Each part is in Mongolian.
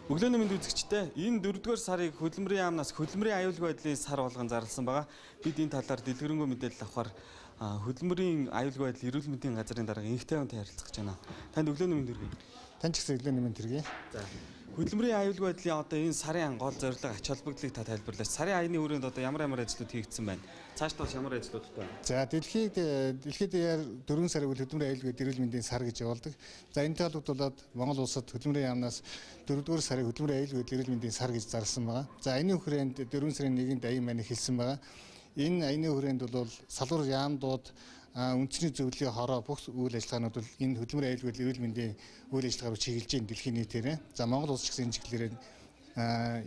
Өглөөний мэнд үзэгчдээ энэ 4-р сарыг хөдөлмөрийн яамнаас хөдөлмөрийн аюулгүй байдлын сар болгон зарласан байгаа. Бид энэ талаар дэлгэрэнгүй мэдээлэл авахар хөдөлмөрийн аюулгүй байдал эрүүл мэндийн газрын дарга инхтэй хүнтэй харилцах гэж байна. Танд өглөөний мэнд хүргэе. Танд ч гэсэн өглөөний мэнд хүргэе. За. Хөдөлмөрийн аюулгүй байдлын одоо энэ сарын гол зорилго ач холбогдлыг та тайлбарлаач. Сарын аяны хүрээнд одоо ямар ажлууд хийгдсэн байна? Цаашдаа ямар ажлууд байна? За дэлхийд 4 сарын хөдөлмөрийн аюулгүй эрүүл мэндийн сар гэж явуулдаг. За энэтэй холбогдуулаад Монгол улсад хөдөлмөрийн яамнаас 4-р сарын хөдөлмөрийн аюулгүй эрүүл мэндийн сар гэж зарласан байгаа. За энэ хүрээнд 4 сарын 1-нд аян маань хэлсэн байгаа. Энэ аяны хүрээнд бол салбар яамдууд үндэсний зөвлөлийн хороо бүх үйл ажиллагаанууд бол энэ хөдөлмөрийн аюулгүй эрүүл мэндийн үйл ажиллагаа руу чиглэж байна дэлхийн нийтээр. За Монгол улс ч гэсэн энэ чиглэлээр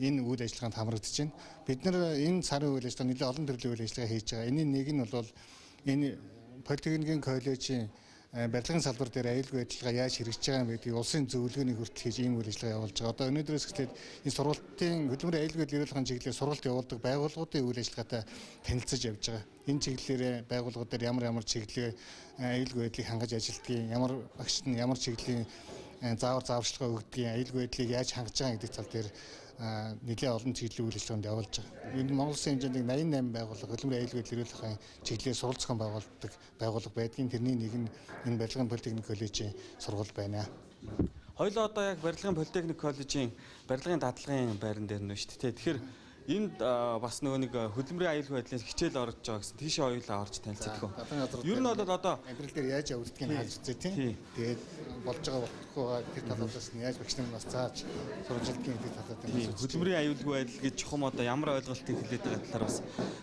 энэ үйл ажиллагаанд хамрагдаж байна. Бид нар энэ сарын үйл ажиллагаа нэлээд олон төрлийн үйл ажиллагаа хийж байгаа. Энийн нэг нь бол энэ политехникийн коллежийн барилгын салбар дээр аюулгүй ажиллагаа яаж хэрэгжиж байгаа юм гэдгийг улсын зөвлөгөөний хүртэл хийж ийм үйл ажиллагаа явуулж байгаа. Одоо өнөөдрөөс эхлээд энэ сургалтын хөдөлмөрийн аюулгүй эрүүлэхийн чиглэлээр сургалт явуулдаг байгууллагуудын үйл ажиллагаатай танилцаж явж байгаа. Энэ чиглэлээр байгууллагууд дээр ямар чиглэлийн аюулгүй байдлыг хангаж ажилтгийг, ямар багшд нь ямар чиглэлийн зааварчилгаа өгдгийг, аюулгүй байдлыг яаж хангаж байгаа гэдэг тал дээр нэлээд олон чиглэлийн үйл ажиллагаанд явуулж байгаа. Энэ Монгол Улсын хэмжээнд 88 байгууллага хөдөлмөрийн аюулгүй байдлыг эрүүлэхийн чиглэлээр сургалт зохион байгуулдаг байгууллага байдгийн. Тэрний нэг нь энэ барилгын политехник коллежийн сургууль байна. Хоёулаа одоо яг барилгын политехник коллежийн барилгын даатгалын байран дээр нь шүү дээ. Тэгэхээр энд бас нөгөө нэг хөдөлмөрийн аюулгүй байдлын хичээл орж байгаа гэсэн тийшээ хоёулаа орж танилцдаг хөө. Ер нь бол одоо амьдрал дээр яаж явагддгийг харж үзье тийм. Тэгээд болж байгаа болохгүй тэр талаас нь яаж багш нар нас зааж сурвалжлагын гэдэг талаар нь хөдөлмөрийн аюулгүй байдал гэж чухам одоо ямар ойлголтыг хэлээд байгаа талаар бас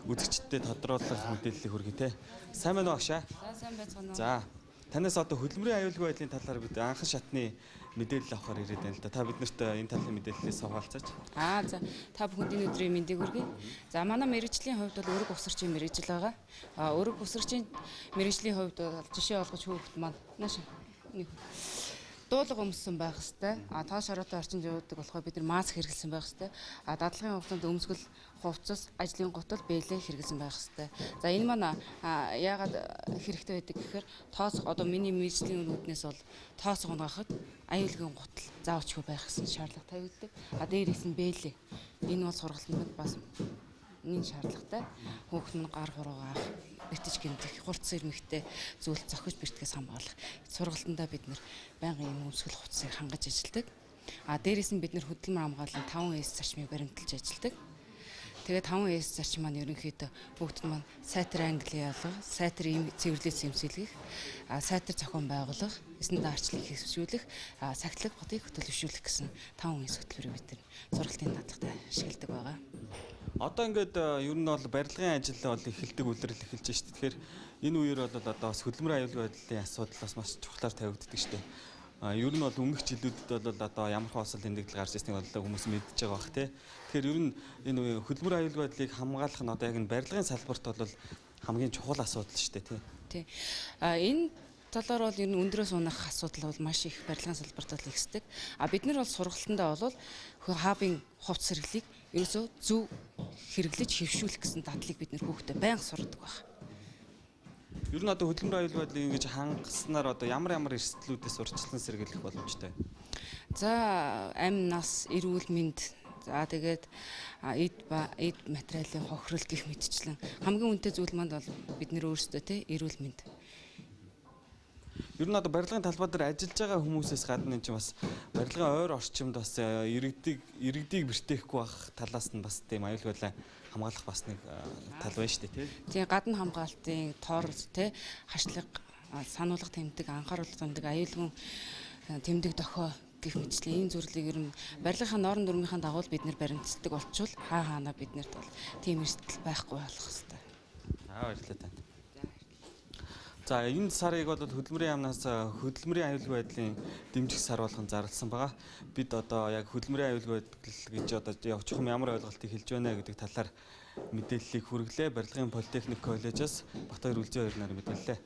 үзэгчдэд тодруулах мэдээллийг хүргэе те. Сайн байна уу агшаа? За сайн байцгаана уу. За. Танаас одоо хөдөлмөрийн аюулгүй байдлын талаар бид анхан шатны мэдээлэл авахар ирээд байна л да. Та биднэрт энэ талын мэдээллээс хаваалцаач. За та бүхэнд өдрийн мэндийг хүргэе. За манай мэрэгжлийн хувьд бол өрг усарчийн мэрэгжил байгаа. Өрг усарчийн мэрэгжлийн хувьд бол жишээ олгож хүүхэд маань нааш дуулга өмссөн байх хэвээр. Тоос шороотой орчинд явдаг болохоор бид нар маск хэрэглэсэн байх хэвээр. Дадлагын хугацаанд өмсгөл хувцас, ажлын гутал, бэлээ хэрэглэсэн байх хэвээр. За энэ маань яагаад хэрэгтэй байдаг гэхээр тоос одоо миний мэргэжлийн үүднээс бол тоос унгахад аюулгүй гутал заавчгүй байх гэсэн шаардлага тавигддаг. Дээрээс нь бэлээ. Энэ бол сургалтанд бас нэг шаардлагатай. Хүүхэд нь гар хуруугаа битэж гинтэх, хурц сэрмэгтэй зүйл зохиж бэртгэс хамгаалах. Сургалтандаа бид нэр байнгын өмсгөл хувцсыг хангаж ажилладаг. Дээрээс нь бид нэр хөдөлмөр хамгааллын 5S зарчмыг баримталж ажилладаг. Тэгээд 5S зарчим маань ерөнхийдөө бүгд маань сайтар англи ялга, сайтар цэвэрлээс эмсэлгэх, сайтар зохион байгуулах, стандартлыг хэвшүүлэх, сахилгыг хотыг хөтөлбөршүүлэх гэсэн 5S хөтөлбөрийг бид сургалтын даатгалтай ашигладаг байгаа. Одоо ингээд ер нь бол барилгын ажил бол эхэлдэг үлрэл эхэлж байна шүү дээ. Тэгэхээр энэ үеэр бол одоо бас хөдөлмөрийн аюулгүй байдлын асуудал бас маш чухлаар тавигддаг шүү дээ. Ер нь бол өмнөх жилүүдэд бол одоо ямар хаосол тэмдэглэл гарч ирснийг бол хүмүүс мэдж байгаа бах тий. Тэгэхээр ер нь энэ хөдөлмөрийн аюулгүй байдлыг хамгаалах нь одоо яг энэ барилгын салбарт бол хамгийн чухал асуудал шүү дээ тий. Энэ талаар бол ер нь өндрөөс унах асуудал бол маш их барилгын салбарт бол ихсдэг. Бид нар бол сургалтандаа бол хабын хувцс хэрэглийг ерөөсөө зөв хэрэглэж хэвшүүлэх гэсэн дадлыг бид нэр хүүхдэд байнга сурдаг байна. Ер нь одоо хөдөлмөрийн аюулгүй байдлыг ингэж хангаснаар одоо ямар эрсдлүүдээс урьдчилан сэргийлэх боломжтой? За амь нас, эрүүл мэнд, за тэгээд эд материалын хохирол гэх мэтчлэн хамгийн үнэтэй зүйл манд бол бид нэр өөрсдөө тий эрүүл мэнд. Ер нь одоо барилгын талбай дээр ажиллаж байгаа хүмүүсээс гадна энэ чинь бас барилгын ойр орчимд бас иргэдийг бэртээхгүй байх талаас нь бас тийм аюулгүй байдлаа хамгаалах бас нэг тал байна шүү дээ тий. Гадна хамгаалтын тоор тий хашлаг, сануулга тэмдэг, анхааруулга тэмдэг, аюулгүй тэмдэг дохио гэх мэтчлэн энэ зүйлийг ер нь барилгын норм дүрмийн дагуу бид нэр баримтцдаг болчвол хаана бид нарт бол тийм эрсдэл байхгүй болох хэрэгтэй. Баярлалаа танд. За энэ сарыг бол хөдөлмөрийн яамнаас хөдөлмөрийн аюулгүй байдлын дэмжих сар болгон зарласан байгаа. Бид одоо яг хөдөлмөрийн аюулгүй байдал гэж одоо явж чухам ямар ойлголтыг хэлж байна гэдэг талаар мэдээллийг хүргэлээ. Барилгын политехник коллежоос Батбаяр Үлзий хоёр нар мэдээллээ.